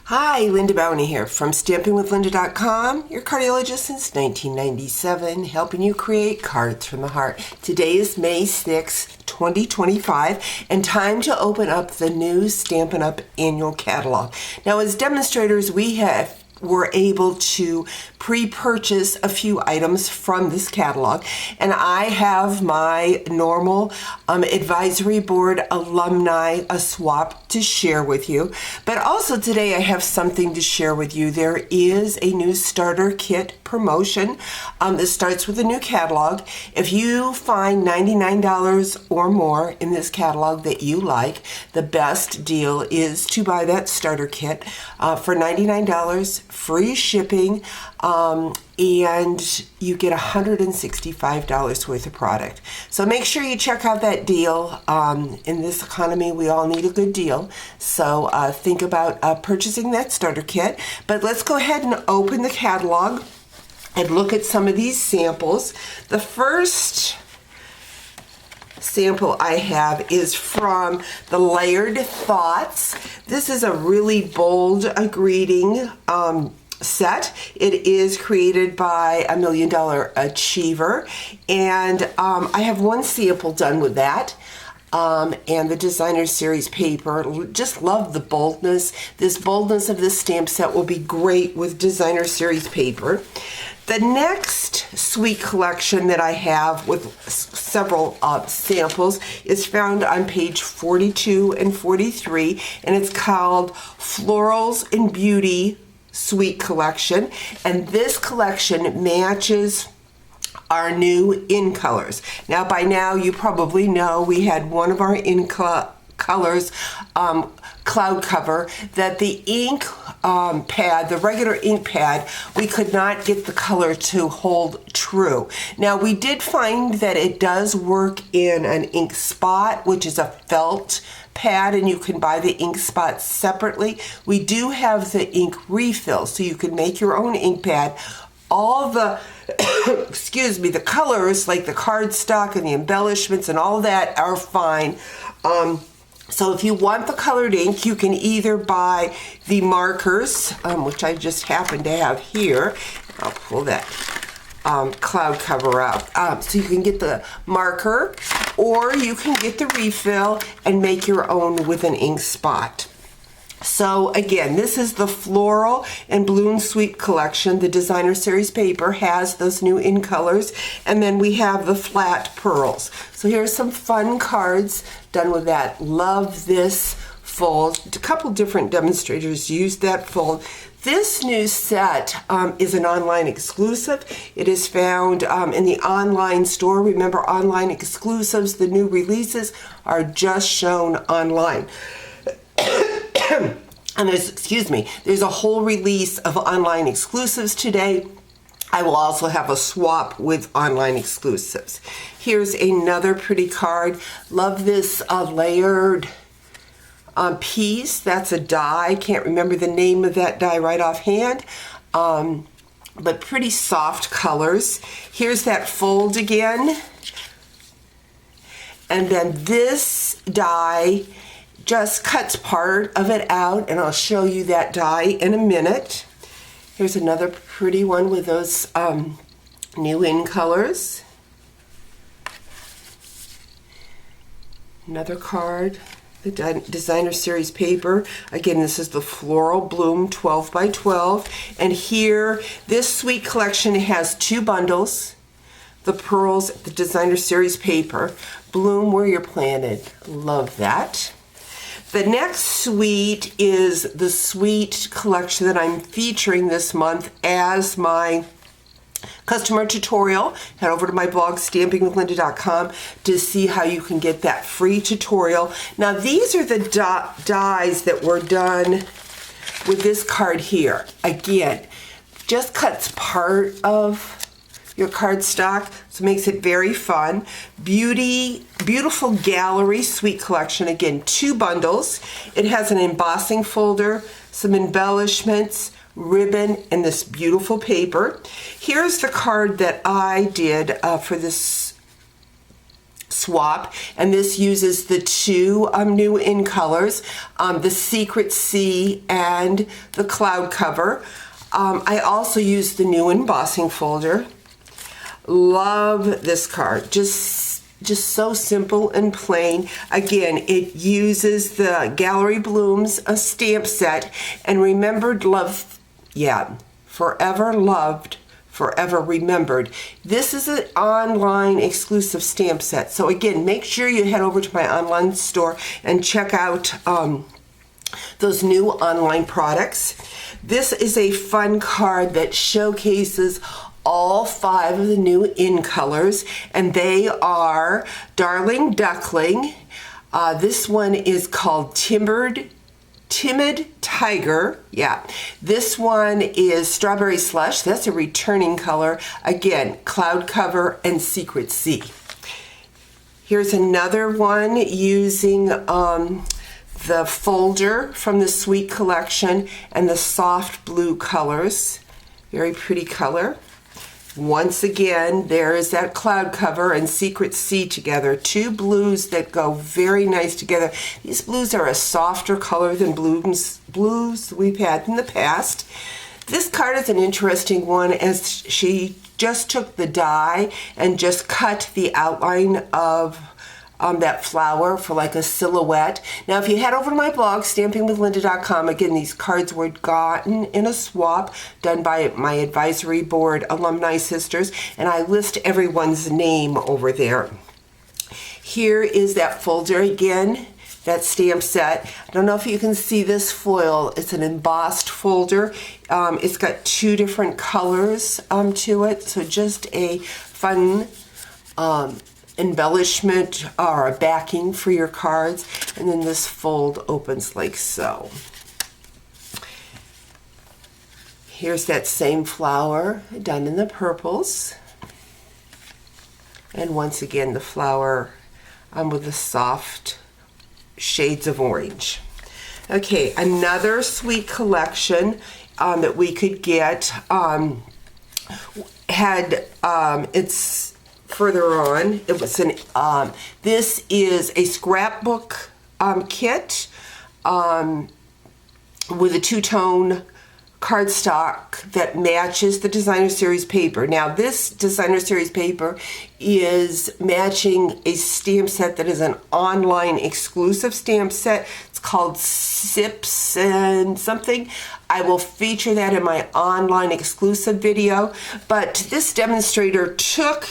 Hi, Linda Bowney here from StampingWithLinda.com, your cardiologist since 1997, helping you create cards from the heart. Today is May 6, 2025, and time to open up the new Stampin' Up! Annual Catalog. Now, as demonstrators, were able to pre-purchase a few items from this catalog, and I have my normal advisory board alumni swap to share with you, but also today I have something to share with you. There is a new starter kit promotion that starts with a new catalog. If you find $99 or more in this catalog that you like, the best deal is to buy that starter kit for $99, free shipping, and you get $165 worth of product. So make sure you check out that deal. In this economy, we all need a good deal. So think about purchasing that starter kit. But let's go ahead and open the catalog and look at some of these samples. The first sample I have is from the Layered Thoughts. This is a really bold greeting set. It is created by a $1 Million Achiever, and I have one sample done with that. And the Designer Series paper. Just love the boldness. This boldness of this stamp set will be great with Designer Series paper. The next sweet collection that I have with several samples is found on page 42 and 43, and it's called Florals and Beauty Sweet Collection, and this collection matches our new in colors. Now, by now you probably know we had one of our in colors cloud cover that the ink pad, the regular ink pad, we could not get the color to hold true. Now, we did find that it does work in an ink spot, which is a felt pad, and you can buy the ink spot separately. We do have the ink refill, so you can make your own ink pad. All the excuse me, the colors like the cardstock and the embellishments and all that are fine. So if you want the colored ink, you can either buy the markers, which I just happen to have here. I'll pull that cloud cover out. So you can get the marker, or you can get the refill and make your own with an ink spot. So again, this is the Floral and Bloom Sweet Collection. The Designer Series paper has those new in colors, and then we have the flat pearls. So here's some fun cards done with that. Love this fold. A couple different demonstrators used that fold. This new set is an online exclusive. It is found in the online store. Remember, online exclusives, the new releases are just shown online. And there's a whole release of online exclusives today. I will also have a swap with online exclusives. Here's another pretty card. Love this layered piece. That's a die. Can't remember the name of that die right offhand. But pretty soft colors. Here's that fold again. And then this die just cuts part of it out, and I'll show you that die in a minute. Here's another pretty one with those new in colors. Another card, the Designer Series paper. Again, this is the Floral Bloom 12 by 12. And here, this sweet collection has two bundles. The pearls, the Designer Series paper. Bloom where you're planted. Love that. The next suite is the sweet collection that I'm featuring this month as my customer tutorial. Head over to my blog, stampingwithlinda.com, to see how you can get that free tutorial. Now, these are the dies that were done with this card here. Again, just cuts part of your cardstock, so it makes it very fun. Beautiful gallery sweet collection. Again, two bundles. It has an embossing folder, some embellishments, ribbon, and this beautiful paper. Here's the card that I did for this swap, and this uses the two new in colors, the Secret Sea and the cloud cover. I also use the new embossing folder. Love this card. Just so simple and plain. Again, it uses the Gallery Blooms a stamp set, and remembered, love, yeah, forever loved, forever remembered. This is an online exclusive stamp set. So again, make sure you head over to my online store and check out those new online products. This is a fun card that showcases all 5 of the new in colors, and they are Darling Duckling. This one is called Timid Tiger. Yeah. This one is Strawberry Slush. That's a returning color. Again, Cloud Cover and Secret Sea. Here's another one using the folder from the Sweet Collection and the soft blue colors. Very pretty color. Once again, there is that Cloud Cover and Secret Sea together. 2 blues that go very nice together. These blues are a softer color than blues we've had in the past. This card is an interesting one, as she just took the die and just cut the outline of that flower for like a silhouette. Now, if you head over to my blog, stampingwithlinda.com, again, these cards were gotten in a swap done by my advisory board alumni sisters, and I list everyone's name over there. Here is that folder again, that stamp set. I don't know if you can see this foil. It's an embossed folder. It's got 2 different colors to it, so just a fun embellishment or a backing for your cards. And then this fold opens like so. Here's that same flower done in the purples, and once again the flower with the soft shades of orange. Okay, another Sweet Collection that we could get had it's further on. It was an this is a scrapbook kit with a 2-tone cardstock that matches the designer series paper. Now, this designer series paper is matching a stamp set that is an online exclusive stamp set. It's called Sips and something. I will feature that in my online exclusive video. But this demonstrator took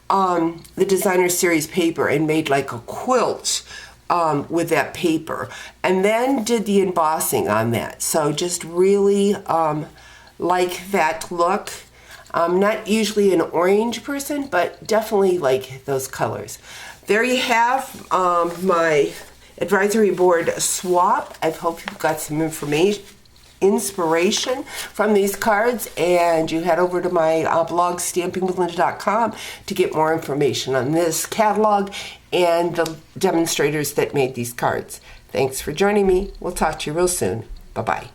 the designer series paper and made like a quilt with that paper, and then did the embossing on that. So just really like that look. I'm not usually an orange person, but definitely like those colors. There you have my advisory board swap. I hope you've got some inspiration from these cards, and you head over to my blog, stampingwithlinda.com, to get more information on this catalog and the demonstrators that made these cards. Thanks for joining me. We'll talk to you real soon. Bye-bye.